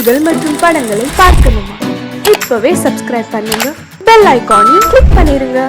செய்திகள் மற்றும் படங்களை பார்க்கணுமா? இப்பவே சப்ஸ்கிரைப் பண்ணுங்க, பெல் ஐகானையும் கிளிக் பண்ணிருங்க.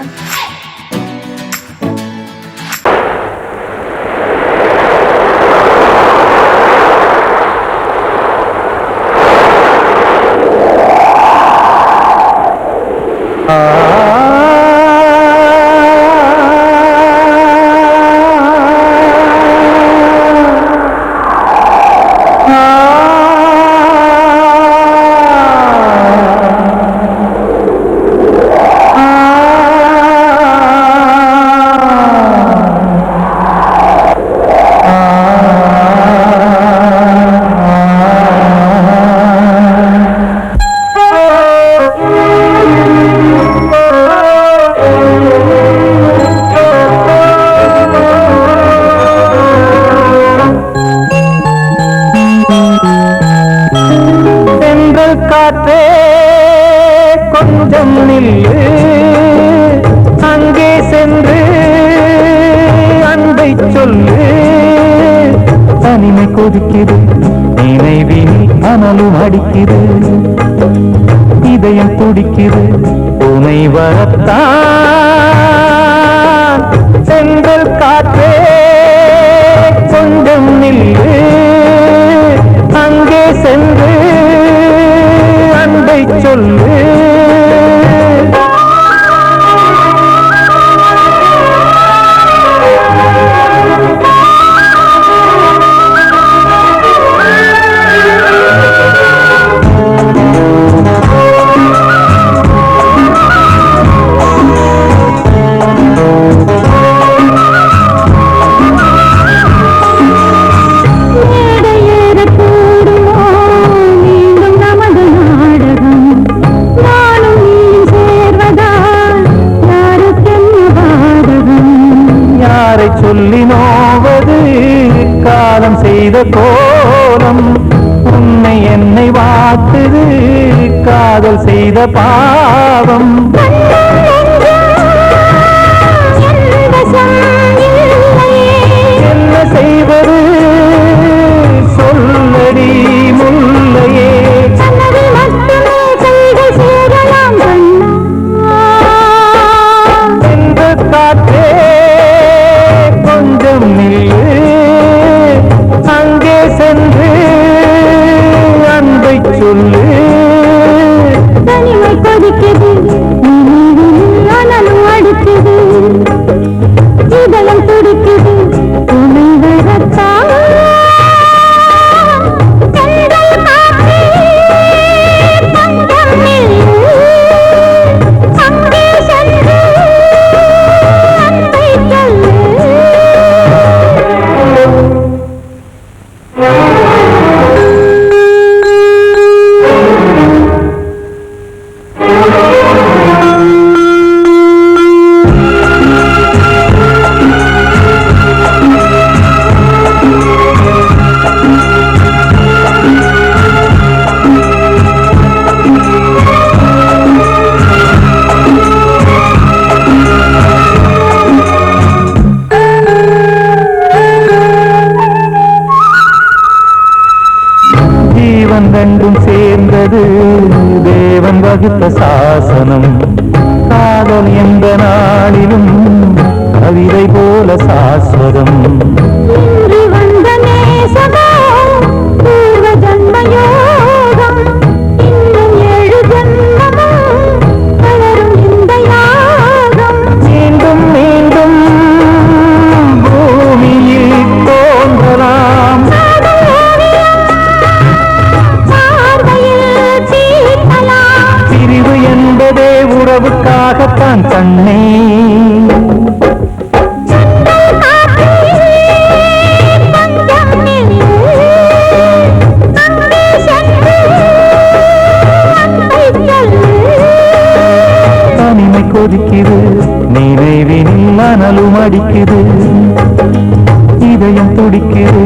காற்றே கொஞ்சம் நில்லு, அங்கே சென்று அன்பை சொல்லு. தனிமை கொதிக்குது, நினைவில் அனலும் அடிக்குது, இதயம் துடிக்குது துணை வரத்தான். சென்றல் காற்றே கொஞ்சம் நில்லு, அங்கே சென்று அன்பை சொல்லு. சொல்லி நோவது காலம் செய்த கோலம், உன்னை என்னை வாட்டுது காதல் செய்த பாவம். என்ன செய்வது சொல்லடி முல்லையே, எந்த காற்றே கொஞ்சம் நில்லு, அங்கே சென்று அன்பை சொல்லு. தனிமை கொதிக்குது, அனலும் அடிக்குது, இதயம் துடிக்குது துணை வரத்தான். ரெண்டும் சேர்ந்தது தேவன் வகுத்த சாசனம். காதல் எந்த நாளிலும் கவிதை போல சாஸ்வதம். மீண்டும் மீண்டும் பூமியில் தோன்றலாம், பிரிவு என்பதே உறவுக்காகத்தான் கண்ணே. தனிமை கொதிக்குது, நினைவினில் அனலும் அடிக்குது, இதயம் துடிக்குது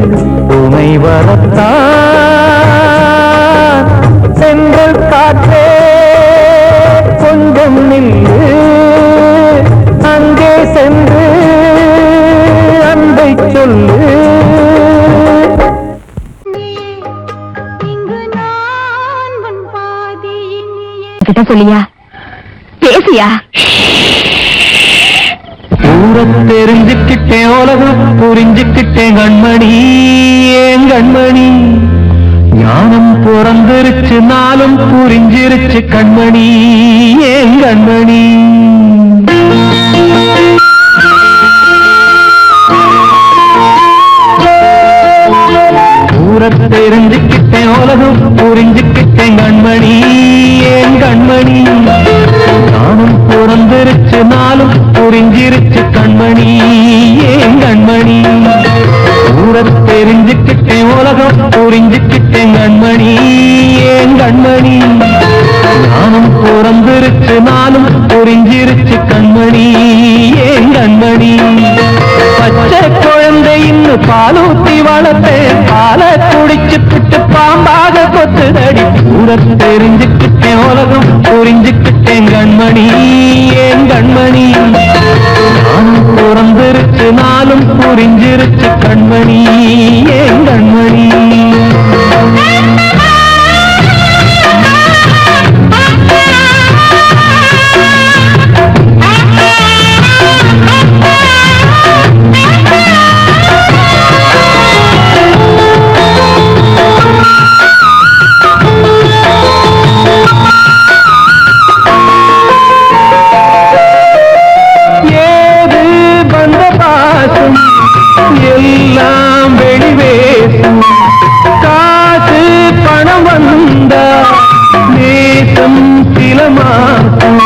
துணை வரத்தான். சென்றல் காற்றே கொஞ்சம் நில்லு, கிட்ட சொல்லியா பேசியா ஊரத் தெரிஞ்சுக்கிட்டேன் உலகம் புரிஞ்சுக்கிட்டேன் கண்மணி ஏன் கண்மணி ஞானம் பிறந்திருச்சு நாளும் புரிஞ்சிருச்சு கண்மணி ஏன் கண்மணி ஊரத் தெரிஞ்சுக்கிட்டேன் உலகம் புரிஞ்சுக்கிட்டேன் கண்மணி ஏன் கண்மணி ஞானம் பிறந்திருச்சு நாளும் புரிஞ்சிருச்சு கண்மணி ஏன் கண்மணி ஊரத் தெரிஞ்சுக்கிட்டேன் உலகம் புரிஞ்சுக்கிட்டேன் கண்மணி ஏன் கண்மணி ஞானம் பிறந்திருச்சு நாளும் புரிஞ்சிருச்சு கண்மணி ஏன் கண்மணி பச்சை குழந்தை இன்னும் பாலூத்தி வளர்த்தேன் பாலை குடிச்சு பிட்டு பாம்பாக கொத்துதடி ஊரத் தெரிஞ்சுக்கிட்டேன் உலகம் புரிஞ்சுக்கிட்டேன் கண்மணி ஏன் கண்மணி ஞானம் பிறந்திருச்சு நாளும் புரிஞ்சிருச்சு கண்மணி ஏன் கண்மணி எல்லாம் வெளிவேசும் காசு பணம் வந்தா நேசம் சில மாசம்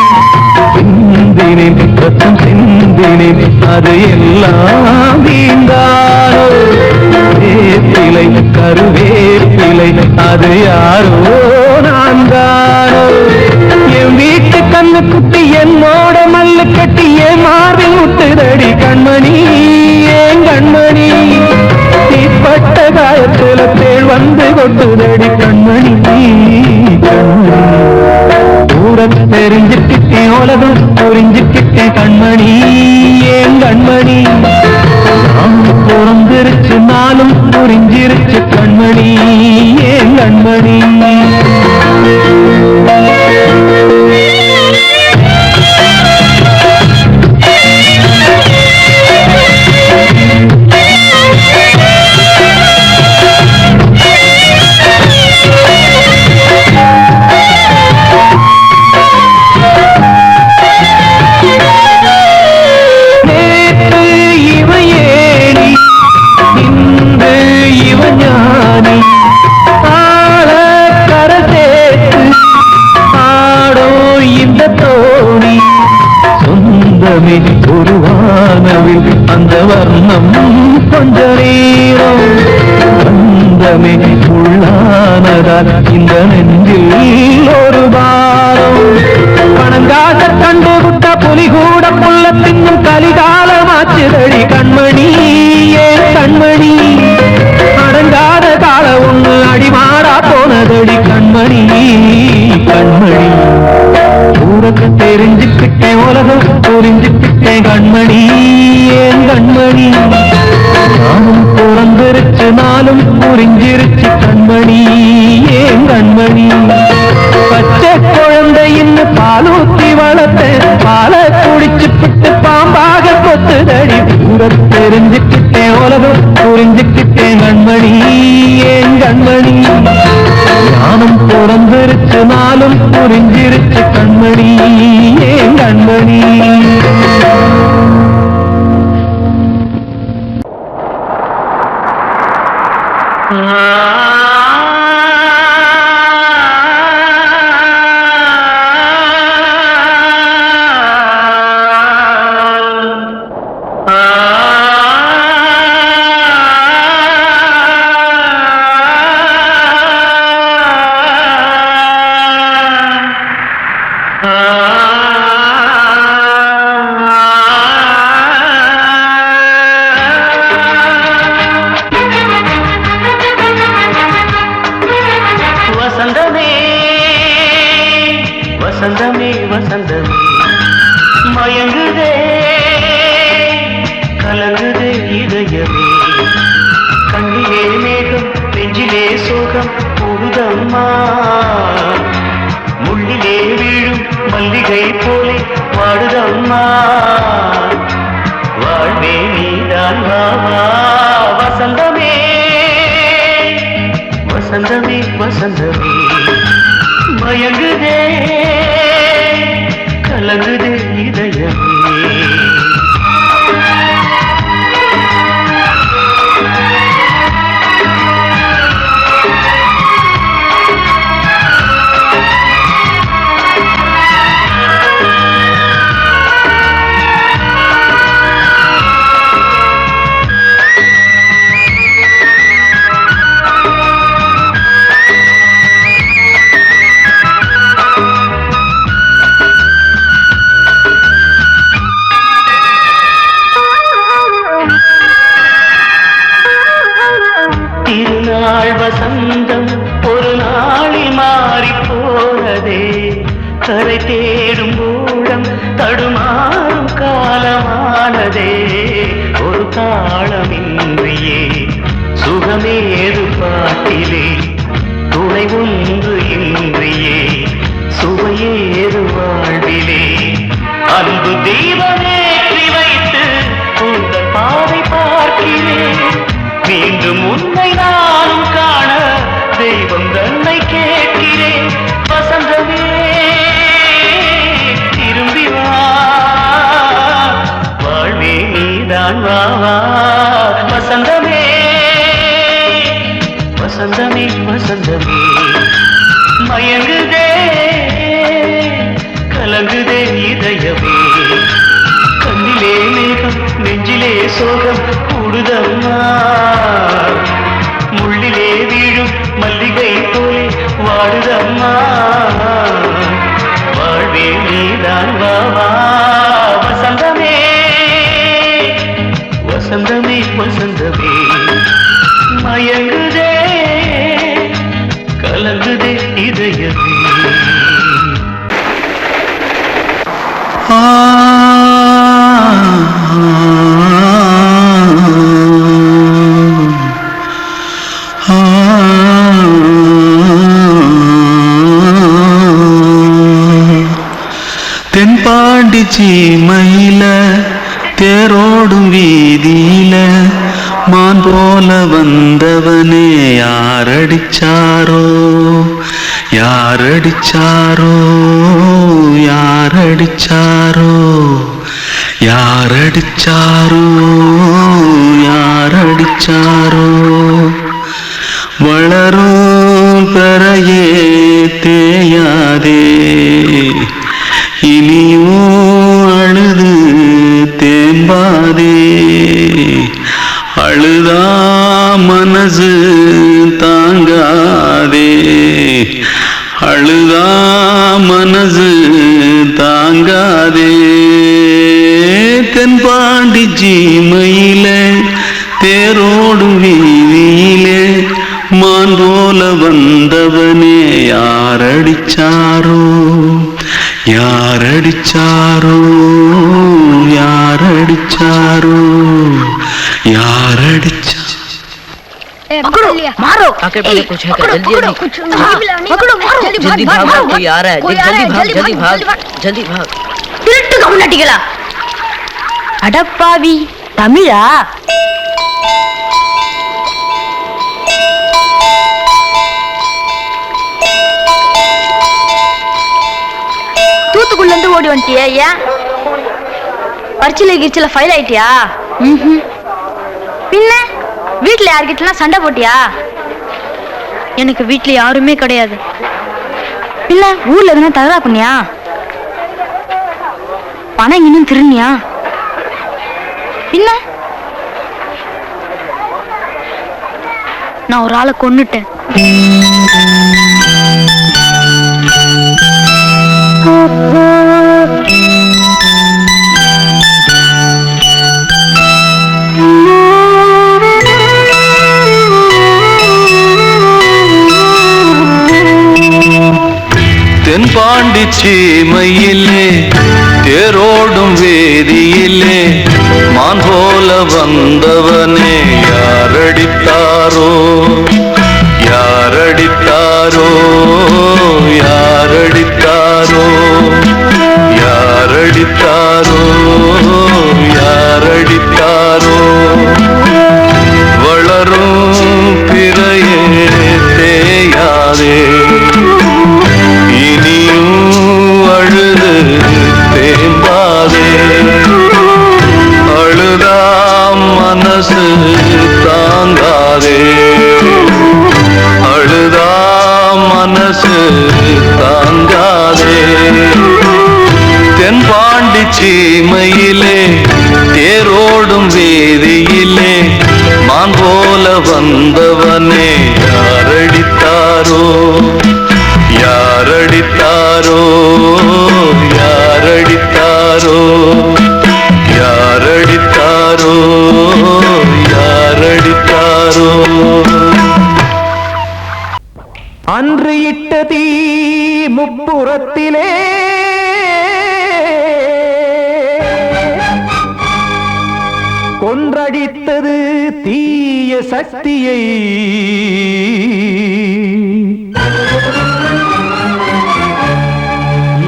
சிந்தினேன் ரத்தம் சிந்தினேன் அது எல்லாம் வீந்தாரோ வேப்பிலை கருவேப்பிலை அது யாரோ நான் தானோ என் வீட்டு கண்ணு குட்டி என்னோட மல்லு கட்டி என் மார்பில் முட்டுதடி கண்மணி ஏன் கண்மணி தீப்பட்ட காயத்துல தேள் வந்து கொட்டுதடி கண்மணி கண்மணி ஊரத் தெரிஞ்சுக்கிட்டேன் உலகம் புரிஞ்சுக்கிட்டேன் கண்மணி ஏன் கண்மணி நாம் பிறந்திருச்சு நாளும் புரிஞ்சிருச்சு கண்மணி ஏன் கண்மணி ஒரு வானவில் அந்த வர்ணம் கொஞ்ச நேரம் வந்தமே உள்ளானதால் இந்த நெஞ்சில் ஒரு பாரம் பணங்காக கண்டு விட்ட புலி கூட புள்ள தின்னும் கலிகாலமாச்சுதடி கண்மணி ஏன் கண்மணி அடங்காத கால ஒண்ணு அடிமாடா போனதடி கண்மணி கண்மணி ஊரத் தெரிஞ்சுக்கிட்டேன் உலகம் புரிஞ்சுக்கிட்டேன் கண்மணி ஏன் கண்மணி நானும் பிறந்திருச்சு நாளும் புரிஞ்சிருச்சு கண்மணி ஏன் கண்மணி பச்சை குழந்தை இன்னும் பாலூத்தி வளர்த்தேன் பாலை குடிச்சு பிட்டு பாம்பாக கொத்துதடி ஊரத் தெரிஞ்சுக்கிட்டேன் உலகம் புரிஞ்சுக்கிட்டேன் கண்மணி ஏன் கண்மணி ஞானம் பிறந்திருச்சு நாளும் புரிஞ்சிருச்சு கண்மணி ஏன் கண்மணி Ah கூடுதம்மா வாழ்வே நீதான் வாவா வசந்தமே வசந்தமே வசந்தமே மயங்குதே கலங்குதே இதயமே திருநாள் வசந்தம் ஒரு நாளில் மாறி போனதே கரை தேடும் ஊழம் தடுமாறும் காலமானதே ஒரு தாளமின்றியே சுகமேது பாட்டிலே துணை ஒன்று இன்றியே சுவையேது வாழ்விலே அன்பு தெய்வமேற்றி வைத்து உங்கள் பாதை பார்க்கிறேன் மீண்டும் உன்னை நானும் காண தெய்வம் தன்னை கேட்கிறேன் வசந்தமே திரும்பி வா வாழ்வே நீதான் வாவா வசந்தமே வசந்தமே வசந்தமே மயங்குதே கலங்குதே இதயமே கண்ணிலே மேகம் நெஞ்சிலே சோகம் கூடுதம்மா முள்ளிலே வீழும் மல்லிகை போலே வாடுதம்மா வாழ்வே நீதான் வாவா வசந்தமே வசந்தமே வசந்தமே மயங்குதே கலங்குதே இதயமே தென்பாண்டி சீமையில தேரோடும் வீதியில மான் போல வந்தவனே யாரடிச்சாரோ யாரடிச்சாரோ யாரடிச்சாரோ யாரடிச்சாரோ யாரடிச்சாரோ வளரும் பெறையே தேயாதே இனியும் அழுது தேம்பாதே அழுதா மனசு தாங்காதே அழுதா மனசு தாங்காதே தென்பாண்டி சீமையில தேரோடும் வீதியிலே மான் போல வந்தவனே யாரடிச்சாரோ யாரடிச்சாரோ யாரடிச்சாரோ யாரடிச்சா मारो आके पहले कुछ है क्या जल्दी जल्दी जल्दी भाग कोई आ रहा है जल्दी भाग जल्दी भाग திருட்டு கம்முனட்டிகளா அடப்பாவி தமிழா தூத்துக்குள்ள இருந்து ஓடி வந்துட்டியா ஏன் பரிச்சையில கிரிச்சில ஃபைல் ஆயிட்டியா பின்ன வீட்டுல யார்கிட்டலாம் சண்டை போட்டியா எனக்கு வீட்டுல யாருமே கிடையாது இல்ல ஊர்ல எதுனா தகரா பண்ணியா பணம் இன்னும் திருநியா பின்ன நான் ஒரு ஆளை கொன்னுட்டேன் தென்பாண்டி சீமையிலே தேரோடும் வேதியிலே மான் போல வந்தவனே யாரடித்தாரோ யாரடித்தாரோ யாரடித்தாரோ யாரடித்தாரோ தீ முப்புறத்திலே கொன்றடித்தது தீய சக்தியை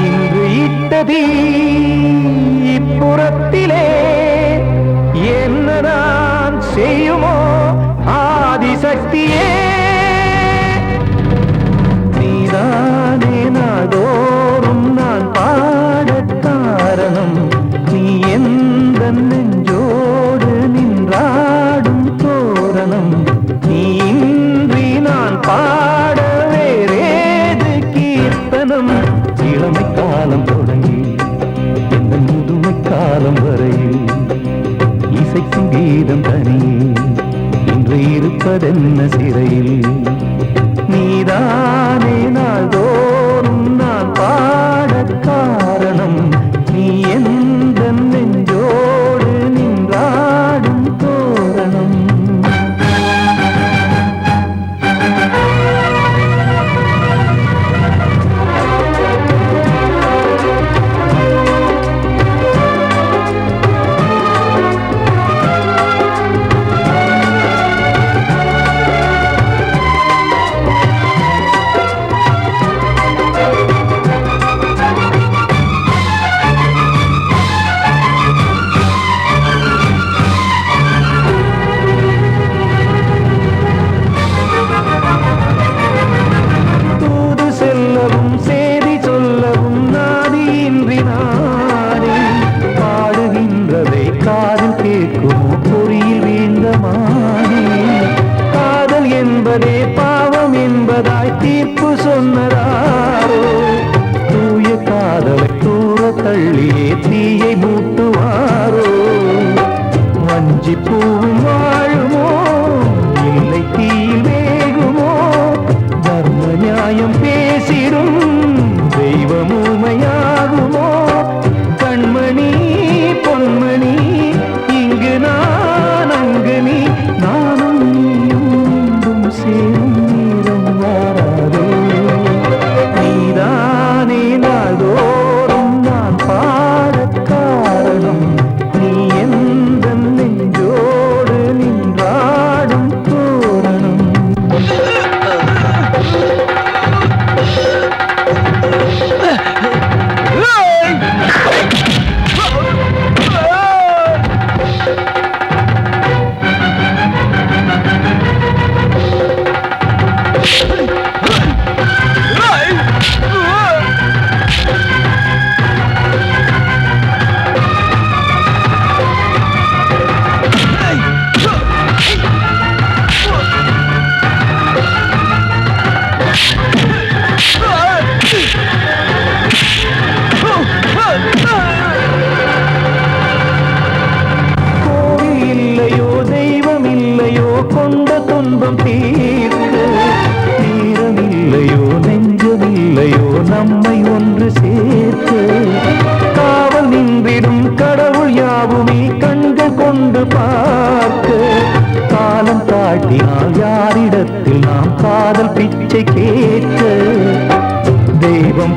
இன்று இட்டதீ இப்புறத்திலே என்ன நான் செய்யுமோ ஆதிசக்தியே நீதானே நாடோறும் நான் பாடக் காரணம் நீ எந்த நெஞ்சோடு நின்றாடும் தோரணம் நீ இன்றி நான் பாட வேறேது கீர்த்தனம் இளமை காலம் தொடங்கி எந்த முதுமை காலம் வரையில் இசைக்கும் கீதம் தனியே இன்று இருப்பதென்ன சிறையில் நீதானே நாள்தோறும் நான் பாடக் காரணம் நீ எந்த நெஞ்சோடு நின்றாடும் தோரணம்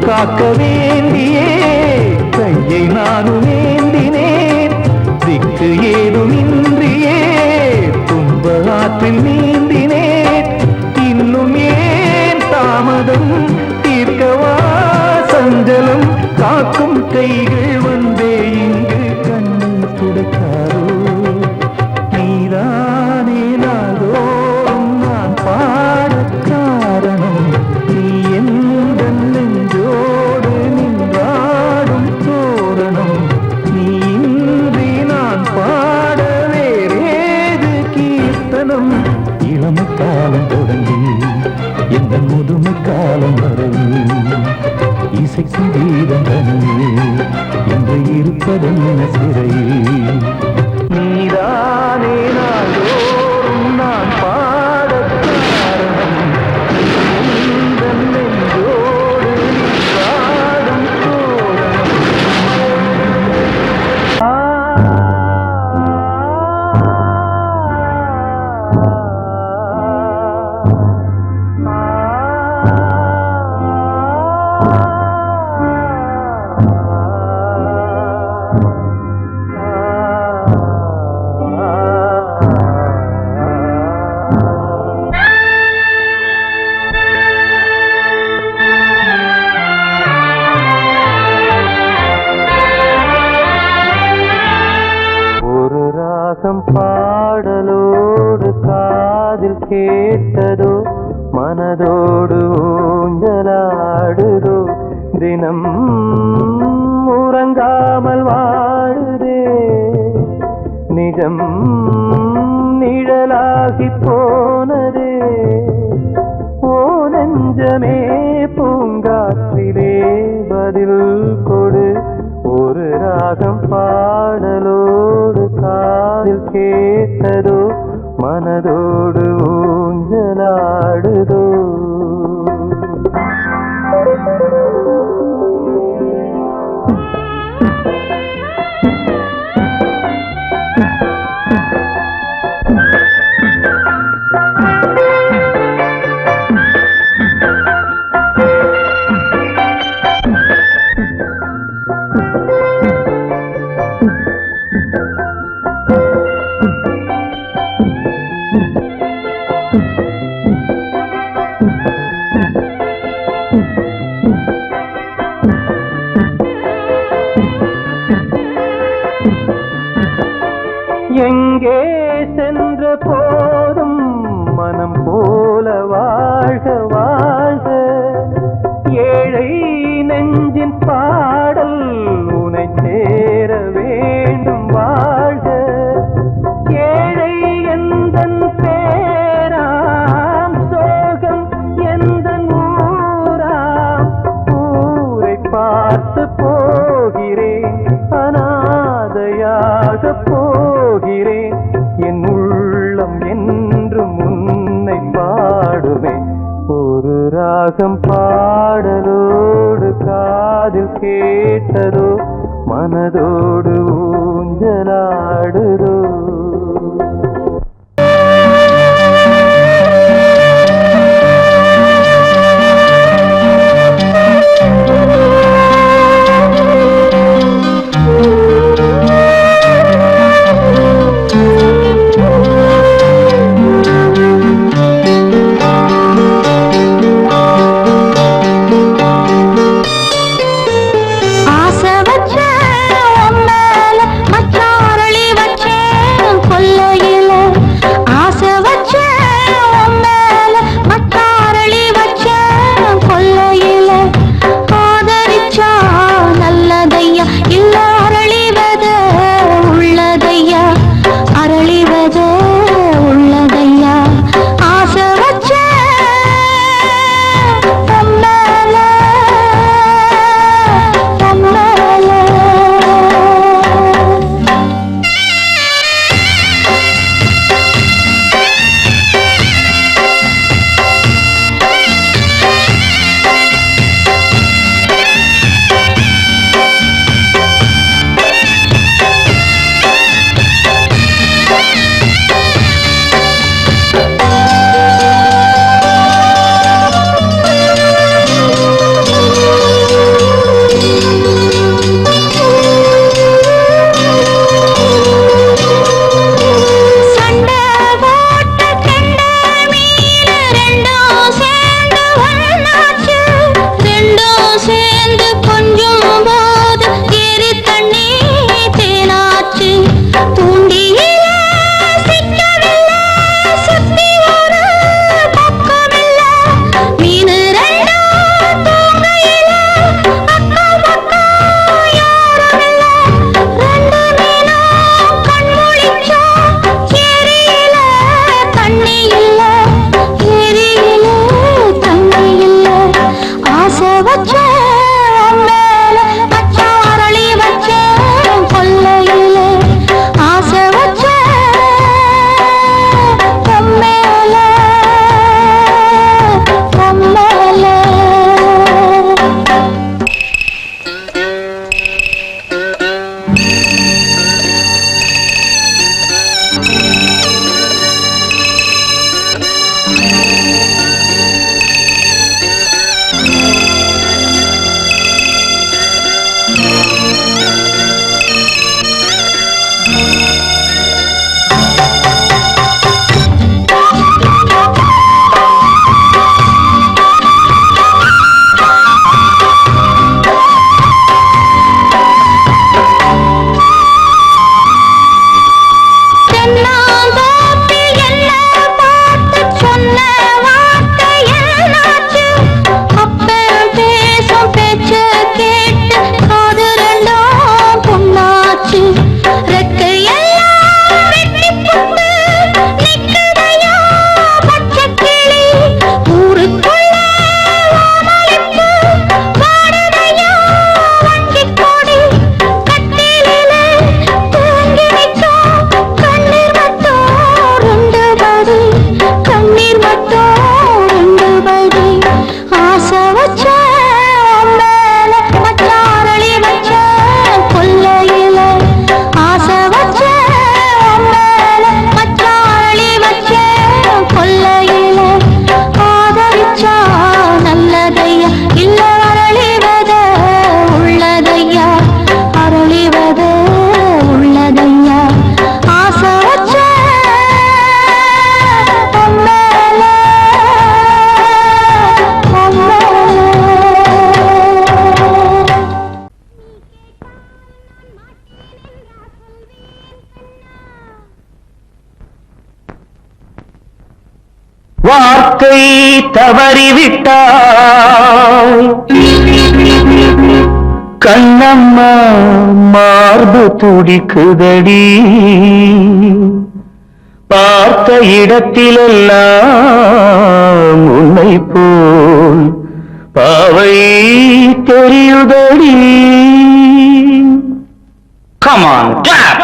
காக்க வேண்டியே கையை நானும் ஏந்தினேன் திக்கு ஏதுமின்றியே துன்ப ஆற்றில் நீந்தினேன் இன்னும் ஏன் தாமதம் தீர்க்கவா சஞ்சலம் காக்கும் கைகள் வந்தே இங்கு கண்ணு துடைக்காரோ நீதானே நாள்தோறும் நான் பாடக் காரணம் நீ எந்த நெஞ்சோடு நின்றாடும் தோரணம் நீ இன்றி நான் பாட வேறேது கீர்த்தனம் இளமை காலம் தொடங்கி எந்த முதுமை காலம் வரை இசைக்கும் கீதம் தனியே என்று இருப்பதென்ன சிறையில் நீதானே நாள்தோறும் நான் பாடக் காரணம் எந்த நெஞ்சோடு நின்றாடும் தோரணம் மனதோடு ஊஞ்சலாடுதோ தினம் உறங்காமல் வாழுதே நிஜம் நிழலாகி போனதே ஓ நெஞ்சமே பூங்காற்றிலே பதில் கொடு ஒரு ராகம் பாடலோடு காதில் கேட்டதோ மனதோடு ஊஞ்சலாடுதோ எங்கே சென்ற போதும் மனம் போல வாழ்க வாழ்க ஏழை நெஞ்சின் பாடல் உனை சேர வேண்டும் வாழ்க ஏழை எந்தன் பேராம் சோகம் எந்தன் ஊராம் ஊரை பார்த்து போகிறேன் அநாதையாக போகிறேன் என் உள்ளம் என்றும் உன்னை பாடுவேன் ஒரு ராகம் பாடலோடு காதில் கேட்டதோ மனதோடு ஊஞ்சலாடுதோ ஆசை வச்ச உன் மேல மச்சாரளி வச்சேன் வார்த்தை தவறிவிட்டாய் கண்ணம்மா மார்பு துடிக்குதடி பார்த்த இடத்திலெல்லாம் உன்னை போல் பாவை தெரியுதடி. Come on, clap!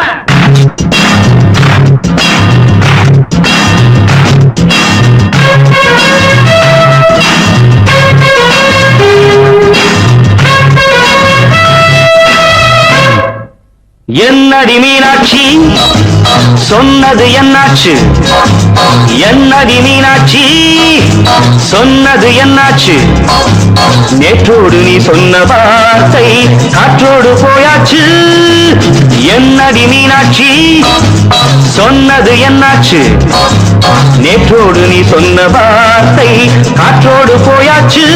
என்னடி மீனாட்சி சொன்னது என்னாச்சு? என்னடி மீனாட்சி சொன்னது என்னாச்சு? நேற்றோடு நீ சொன்ன வார்த்தை காற்றோடு போயாச்சு. என்னடி மீனாட்சி சொன்னது என்னாச்சு? நேற்றோடு நீ சொன்ன வார்த்தை காற்றோடு போயாச்சு.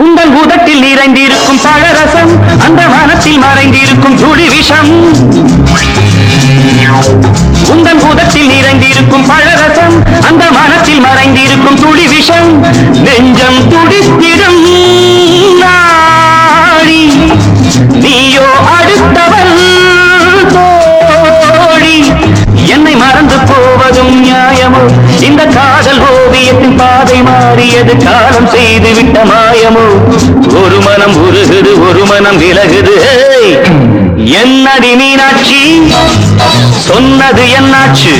உங்கள் உதட்டில் நிறைந்திருக்கும் பழரசம் அந்த மனத்தில் மறைந்திருக்கும் துளி விஷம். உங்கள் உதட்டில் நிறைந்திருக்கும் பழரசம் அந்த மனத்தில் மறைந்திருக்கும் துளி விஷம். நெஞ்சம் துடித்திடும் நாடி நீயோ அடுத்தவள் தோழி. என்னை மறந்து போவதும் நியாயமோ? இந்த காதல் ஓவியத்தின் பாதை மாறியது காலம் செய்து விட்ட மாயமோ? ஒரு மனம் உருகுது ஒரு மனம் விலகுது. என்னடி மீனாட்சி சொன்னது என்னாச்சு?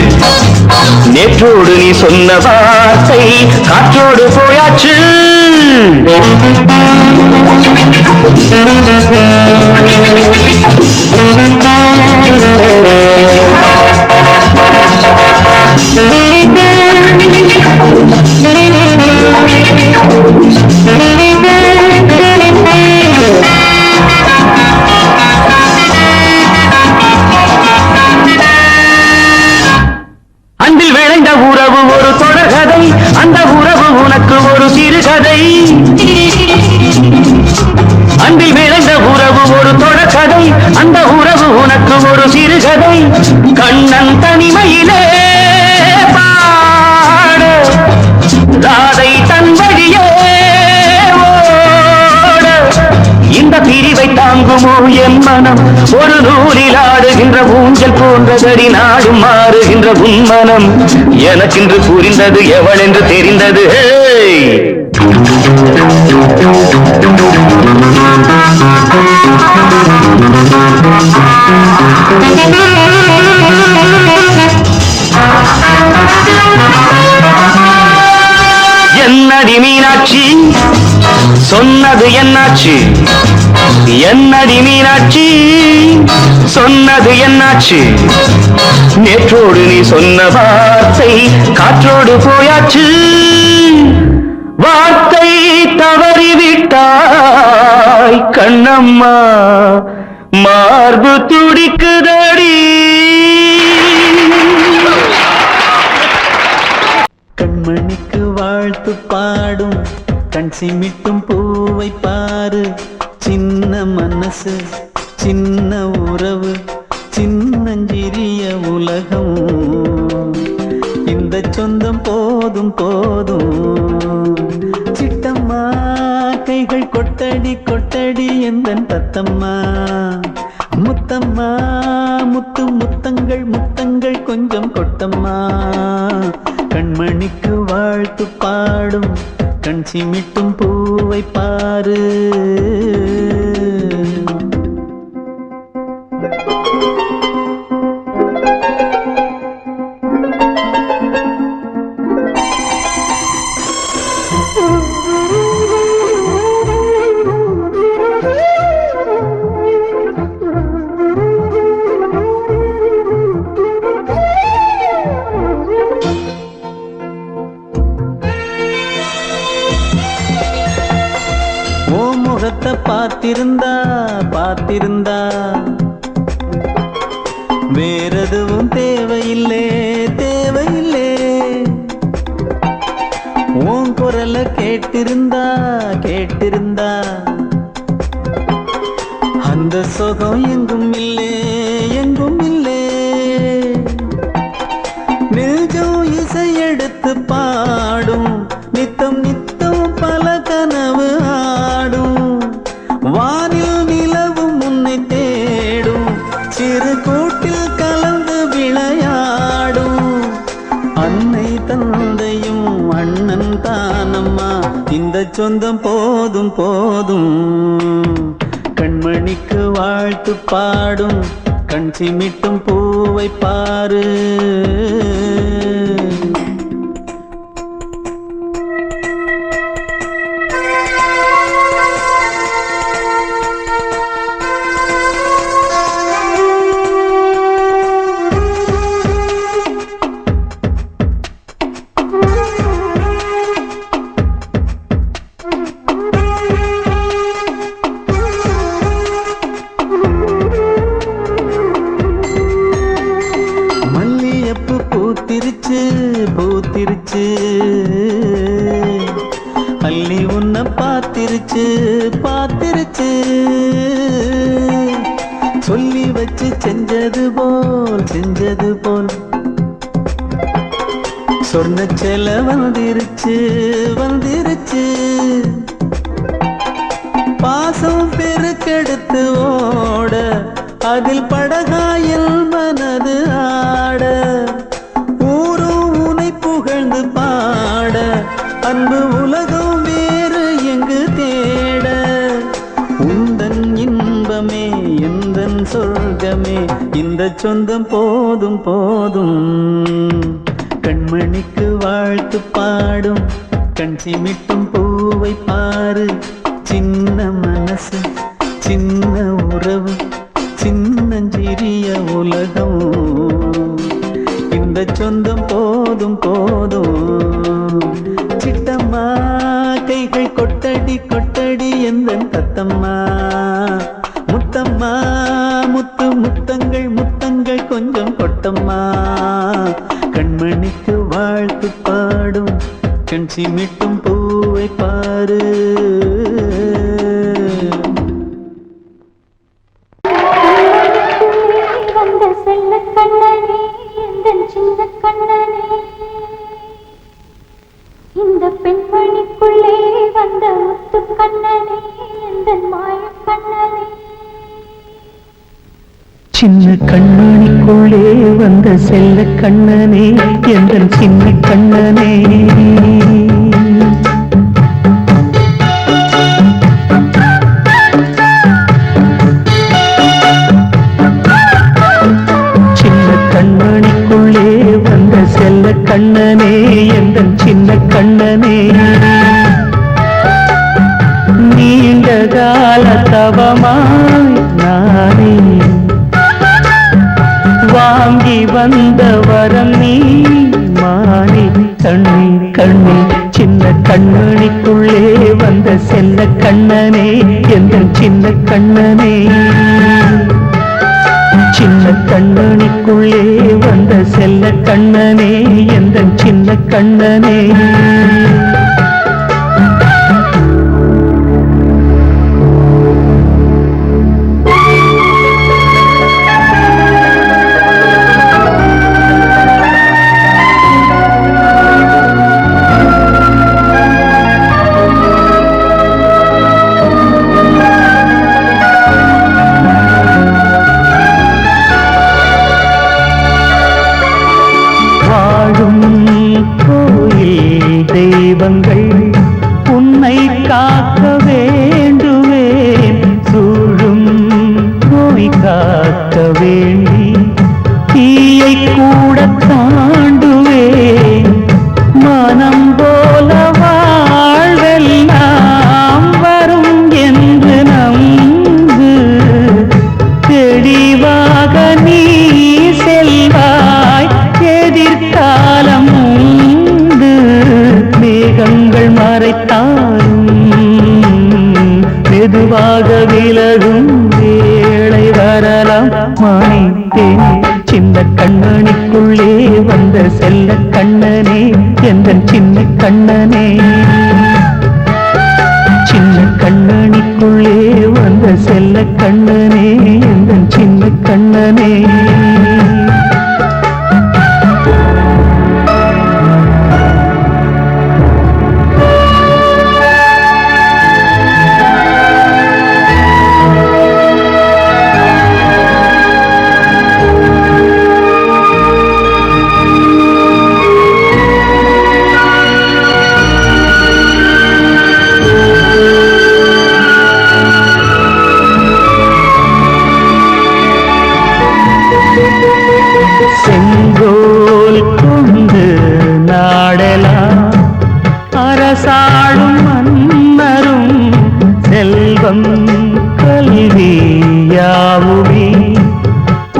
நேற்றோடு நீ சொன்ன வார்த்தை காற்றோடு போயாச்சு. அன்பில் விளைந்த உறவு ஒரு தொடர்கதை, அந்த உறவு உனக்கு ஒரு சிறுகதை. அன்பில் விளைந்த உறவு ஒரு தொடர்கதை, அந்த உறவு உனக்கு ஒரு சிறுகதை. கண்ணன் தனிமையிலே பாட ராதை தன் வழியே ஓட. இந்த பிரிவை தாங்குமோ என் மனம்? ஒரு நூலில் ஆடுகின்ற ஊஞ்சல் போன்றதடி நாடும் மாறுகின்ற உன்மனம். எனக்கென்று புரிந்தது எவள் என்று தெரிந்தது. என்னடி மீனாட்சி சொன்னது என்னாச்சு? என்னடி மீனாட்சி சொன்னது என்னாச்சு? நேற்றோடு நீ சொன்ன வார்த்தை காற்றோடு போயாச்சு. வார்த்தை தவறிவிட்டாய் கண்ணம்மா மார்பு துடிக்குதடி. கண்மணிக்கு வாழ்த்து பாடும் கண் சிமிட்டும் பூவை பாரு. சின்ன மனசு சின்ன உறவு சின்னஞ்சிறிய உலகம். இந்த சொந்தம் போதும் போதும். சிட்டம்மா கைகள் கொட்டடி கொட்டடி எந்தன் தத்தம்மா. முத்தம்மா முத்து முத்தங்கள் முத்தங்கள் கொஞ்சம் கொட்டம்மா. கண்மணிக்கு வாழ்த்து பாடும் கண் சிமிட்டும் பூவை பாரு. பார்த்திருந்தா பார்த்திருந்தா வேறெதுவும் தேவையில்லை தேவையில்லை. உன் குரல கேட்டிருந்தா கேட்டிருந்தா அந்த சுகம் எங்கும் இல்லே எங்கும் இல்லே. நெஞ்சம் இசை எடுத்து பாடும் நித்தம் நித்தம் பல கனவு ஆடும். வானில் நிலவும் உன்னை தேடும் சிறு கூட்டில் கலந்து விளையாடும். அன்னை தந்தையும் அண்ணன் தானம்மா இந்த சொந்தம் போதும் போதும். கண்மணிக்கு வாழ்த்து பாடும் கண் சிமிட்டும் பூவை பாரு. பூத்திருச்சு அள்ளி உன்னை பார்த்திருச்சு பார்த்திருச்சு. சொல்லி வச்சு செஞ்சது போல் சொன்ன செல வந்துருச்சு வந்துருச்சு. பாசம் பெருக்கெடுத்து ஓட அதில் படகாயில் மனது ஆட. புகழ்ந்து பாட அன்பு உலகம் வேறு எங்கு தேட. உந்தன் இன்பமே எந்தன் சொர்க்கமே இந்த சொந்தம் போதும் போதும். கண்மணிக்கு வாழ்த்து பாடும் கண் சிமிட்டும் பூவை பாரு. சின்ன மனசு சின்ன உறவு சின்னஞ்சிறிய உலகம் இந்த சொந்தம் போதும் போதும். சிட்டம்மா கைகள் கொட்டடி கொட்டடி எந்தன் தத்தம்மா. முத்தம்மா முத்து முத்தங்கள் முத்தங்கள் கொஞ்சம் கொட்டம்மா. கண்மணிக்கு வாழ்த்து பாடும் கண் சிமிட்டும் பூவை பாரு. சின்ன கண்ணனே இந்த பெண்மணிக்குள்ளே வந்த முத்து கண்ணனே இந்த மாய கண்ணனே. சின்ன கண்ணனுக்குள்ளே வந்த செல்ல கண்ணனே எந்த சின்ன கண்ணனே. செல்ல கண்ணனே எந்தன் சின்ன கண்ணனே. நீண்ட கால தவமாய் நானே வாங்கி வந்த வரம் நீ மானே. கண்ணே கண்ணே சின்ன கண்ணனுக்குள்ளே வந்த செல்ல கண்ணனே எந்தன் சின்ன கண்ணனே. சின்ன கண்ணனுக்குள்ளே வந்த செல்ல கண்ணனே எந்தன் சின்ன கண்ணனே. விலகும் வேளை வரலாம் மாணித்தேனே சின்ன கண்ணனுக்குள்ளே வந்த செல்ல கண்ணனே எந்தன் சின்ன கண்ணனே சின்ன கண்ணனுக்குள்ளே வந்த செல்ல கண்ணனே எந்தன் சின்ன கண்ணனே செங்கோல் கொண்டு நாடலாம் அரசாளும் மன்னரும் செல்வம் கல்வியாவுமே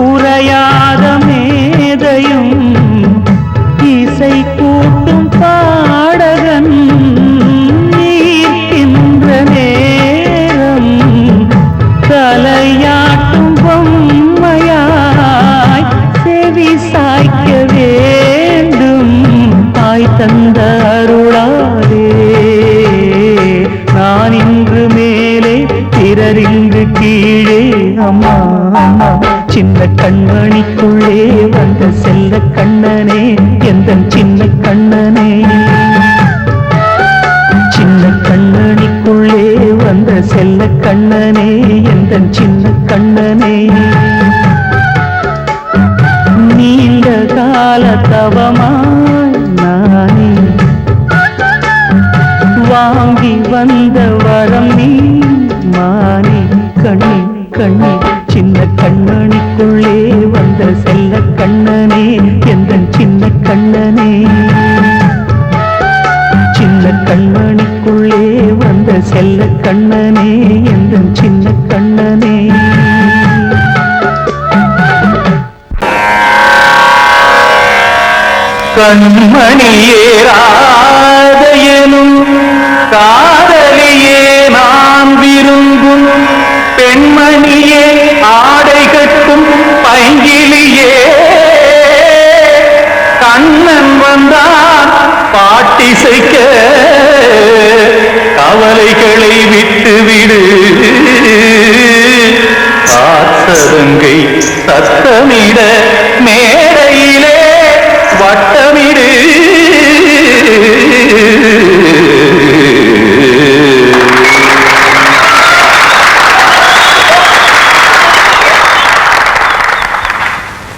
உரையாத மேதையும் இசை கூட்டும் பாடகன் ஈர்க்கின்ற நேரம் தலையாட்டும் பொம்மையாய் செவி சாய்க்க வேண்டும் தாய் தந்த அருளாதே நான் இன்று மேலே பிறரின்று கீழே அம்மா அம்மா சின்ன கண்மணிக்குள்ளே வந்த செல்ல கண்ணனே எந்தன் சின்ன கண்ணனே சின்ன கண்ணனிக்குள்ளே வந்த செல்ல கண்ணனே எந்தன் சின்ன கண்ணனே நீண்ட கால தவமாய் நானே வாங்கி வந்த வரம் நீ மானே கண்ணி கண்ணி சின்ன கண்ணனிக்குள்ளே வந்த செல்ல கண்ணனே எந்தன் சின்ன கண்ணனே சின்ன கண்ணனிக்குள்ளே வந்த செல்ல கண்ணனே எந்தன் சின்ன கண்ணனே கண்மணியேராதையனும் காதலியே நான் விரும்பும் பெண்மணியே ஆடை கட்டும் பைங்கிலியே கண்ணன் வந்தான் பாட்டிசைக்க கவலைகளை விட்டுவிடு காத்ததங்கை சத்தமிட மேடையிலே வட்டமிடு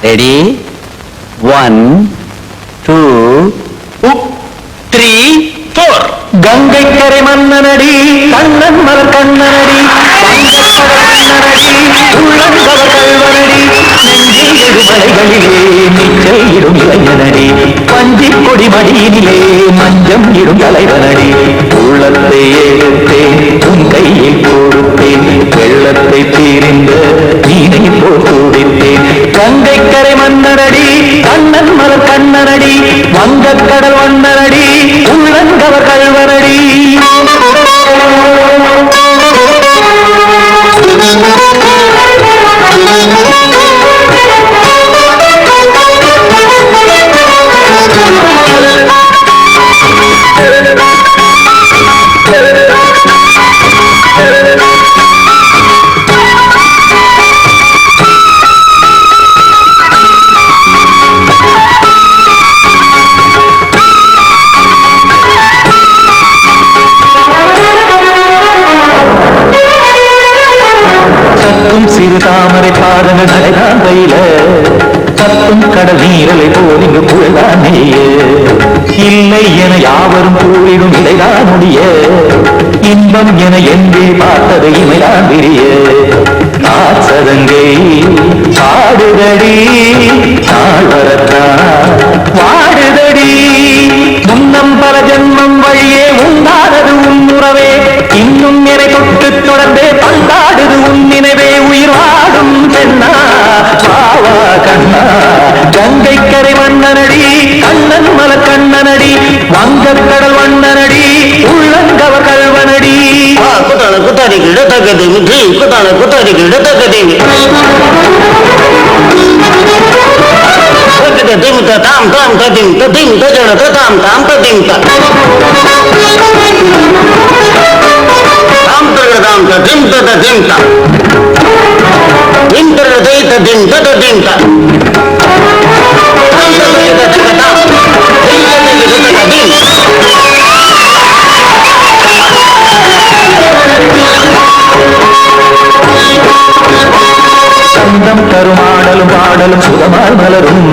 ரெடி 1 2 3 4 கங்கை கரை மன்னனடி கண்ணன் மலர் கண்ணனடி உள்ளங்கவர் கல்வனடி நெஞ்சில் மலைகளிலே நீச்சல் இடும் இளைஞனடி பஞ்சி கொடி மடியினிலே மஞ்சம் இடும் தலைவனடி உள்ளத்தை எடுத்தேன் உன் கையில் கொடுத்தேன் வெள்ளத்தை தீர்ந்த நீனை போல் துடித்தேன் கங்கை கரை மன்னனடி கண்ணன் மலர் கண்ணனடி வங்கக் கடல் வண்ணனடி உள்ளங்கவர் கல்வனடி சிறு தாமரை பாதங்கள் நடைதான் கையில கத்தும் கடல் நீரலை போல் இங்கு புழதான் நெய்ய இல்லை என யாவரும் கூறிடும் இடைதான் முடிய இன்பம் என என்றே பார்த்தது இமைதான் விரிய காசதங்கை பாடுதடி நாள் வரத்தான் வாடுதடி முன்னம் பல ஜன்மம் வழியே உண்டானது உன் உறவே இன்னும் என்னை தொட்டு தொடர்ந்தே பந்தாடுது உன் நினைவே உயிர் வாடும் பெண்ணா பாவா கண்ணா கங்கை கரை மன்னனடி கண்ணன் மலர் கண்ணனடி வங்கக் கடல் வண்ணனடி உள்ளங்கவர் கல்வனடி குத்தாடி கிட்ட தக்கது தத்தான குத்தாதிக்கு தத்ததிங்க திமுக தாம் தாம் ததிம் ததிம் தஜன ததாம் தாம் ததிம் தாம் தகதாம் ததிம் ததிம் தாம் இந்திரதை ததிம் ததிம் தாம் சந்தம் தருமாடலும் பாடலும் சுகமால் மலரும்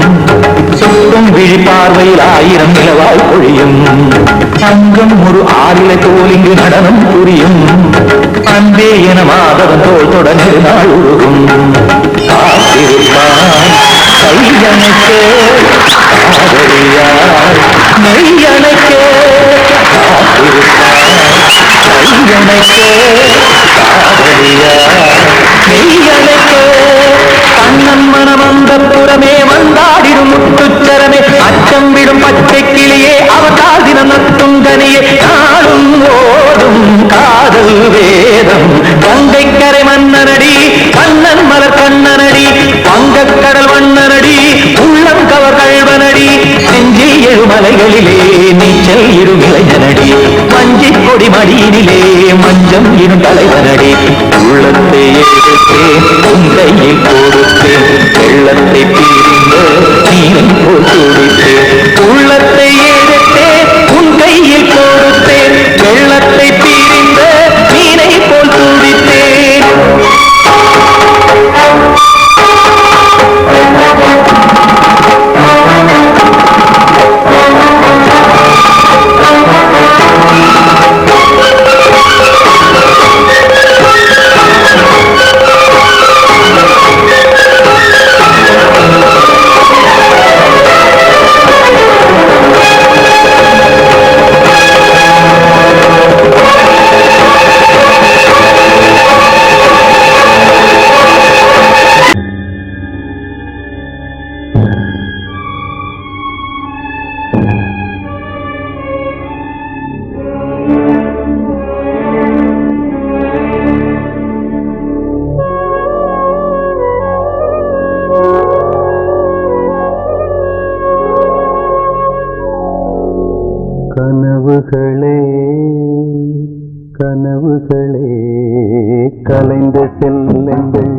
சுற்றும் விழி பார்வையில் 1000 நிலவாய் பொழியும் அங்கம் ஒரு ஆறிலை தோலிங்கு நடனம் புரியும் அன்பே என மாதவன் தோல் தொடர்ந்து நாள் உருகும் காத்திருப்பான் கையணைக்கே காதலியார் மெய்யணைக்கே காத்திருப்பான் கையணைக்கே காதலியார் மெய்யணைக்கே கண்ணன் மனம் அந்த புறமே வந்தாடிடும் முத்துச்சரமே அச்சம் விடும் பச்சை கிளியே அவதால் தினம் நத்தும் கனியே நாளும் ஓடும் காதல் வேதம் கங்கை கரை மன்னனடி கண்ணன் மலர் கண்ணனடி வங்கக்கடல் வண்ணனடி உள்ளம் கவர் கழ்வனடி செஞ்சில் எழுமலைகளிலே நீச்சல் இரும் இளைஞனடி மஞ்சி கொடி மடியினிலே மஞ்சம் இரும் தலைவனடி உள்ளத்தை எடுத்தேன் உன் கையில் கொடுத்தேன் வெள்ளத்தை பிரிந்து நீரை போல் துடித்தேன் உள்ளத்தை எடுத்தேன் உன் கையில் கொடுத்தேன் வெள்ளத்தை பிரிந்து நீரை போல் துடித்தேன் கனவுகளே கனவுகளே கலைந்து செல்லுங்கள்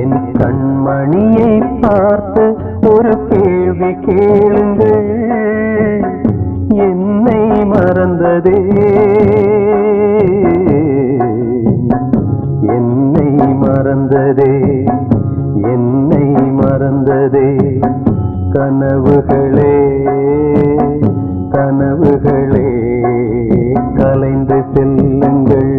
என் கண்மணியை பார்த்து ஒரு கேள்வி கேளுங்கள் என்னை மறந்ததே என்னை மறந்ததே என்னை மறந்ததே கனவுகளே கனவுகளே கலைந்து செல்லுங்கள்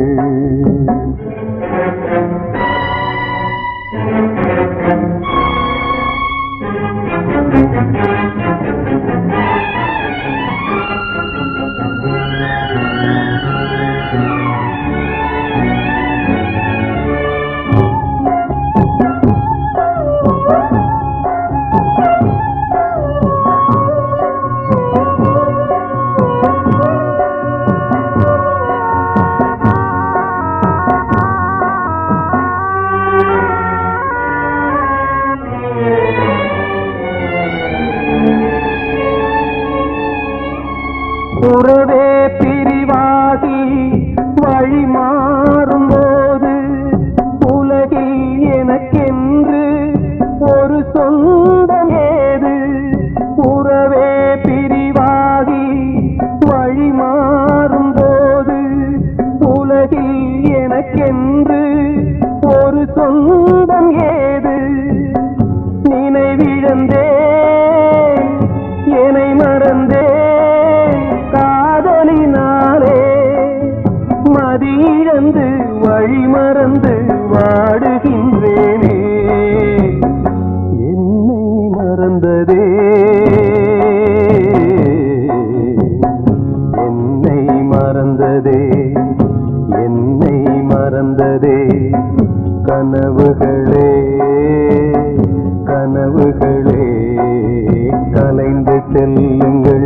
உறவே பிரிவாகி வழி மாறும்போது உலகில் எனக்கென்று ஒரு சொந்தம் ஏது உறவே பிரிவாகி வழி மாறும்போது உலகில் எனக்கென்று ஒரு சொந்தம் ஏது நினைவிழந்தே என்னை மறந்தே காதலினாலே மதியிழந்து வழி மறந்து வாடுகின்றேனே என்னை மறந்ததே என்னை மறந்ததே என்னை மறந்ததே கனவுகளே கனவுகளே கலைந்து செல்லுங்கள்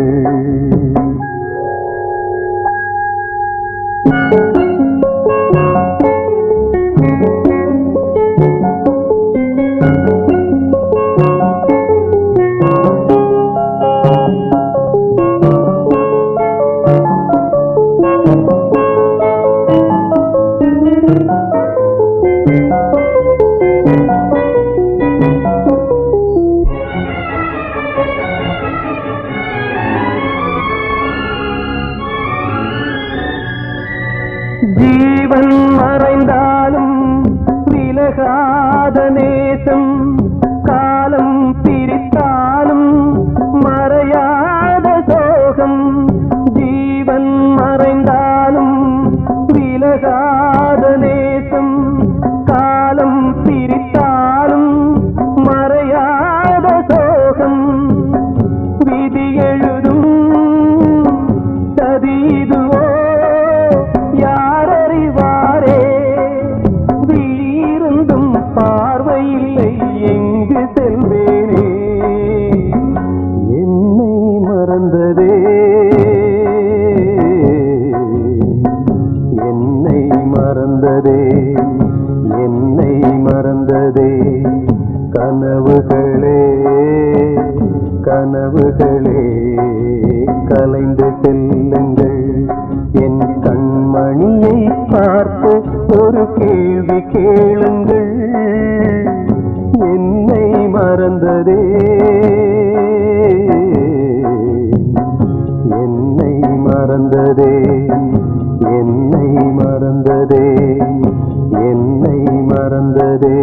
விலகாத நேசம் காலம் பிரித்தாலும் மறையாத சோகம் ஜீவன் மறைந்தாலும் விலகாத நேசம் காலம் பிரித்தாலும் மறையாத சோகம் விதி எழுதும் சதீதுவோ யாரறிவாரே வீருந்தும் பார்வையில்லை எங்கு செல்வேனே என்னை மறந்ததே என்னை மறந்ததே என்னை மறந்ததே கனவுகளே கனவுகளே கலைந்து செல்லுங்கள் என் கண்மணியை பார்த்து ஒரு கேள்வி கேளுங்கள் என்னை மறந்ததே என்னை மறந்ததே என்னை மறந்ததே என்னை மறந்ததே